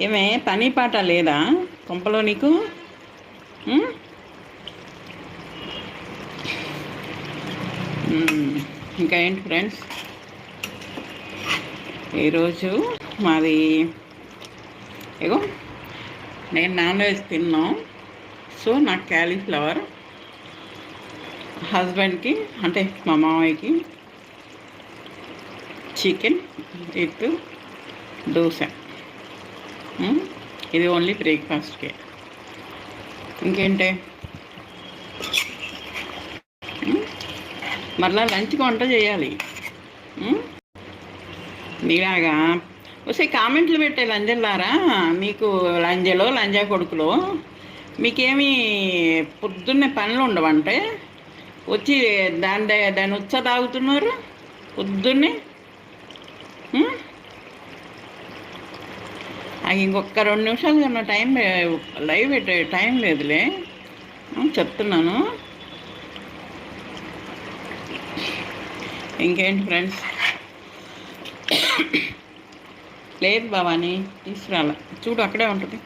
ఏమే పని పాట లేదా కొంపలో నీకు? ఉమ్? ఇంకా ఏంటి ఫ్రెండ్స్, ఈరోజు మాది ఏగో నేను నాన్ వెజ్ తిన్నాం. సో నాకు క్యాలీఫ్లవర్, హస్బెండ్కి అంటే మా మామయ్యకి చికెన్ విత్ దోశ. ఇది ఓన్లీ బ్రేక్ఫాస్ట్కే. ఇంకేంటే మరలా లంచ్కి వంట చేయాలి. నీలాగా వస్తే కామెంట్లు పెట్టే లంజల్లారా, మీకు లంజలో లంజా కొడుకులో మీకేమీ పొద్దున్నే పనులు ఉండవంటే వచ్చి దాన్ని ఉచ్చ తాగుతున్నారు పొద్దున్నే. నాకు ఇంకొక 2 నిమిషాలు కన్నా లైవ్ పెట్టే టైం లేదులే, చెప్తున్నాను. ఇంకేంటి ఫ్రెండ్స్? లేదు భవానీ తీసుకురాల, చూడు అక్కడే ఉంటుంది.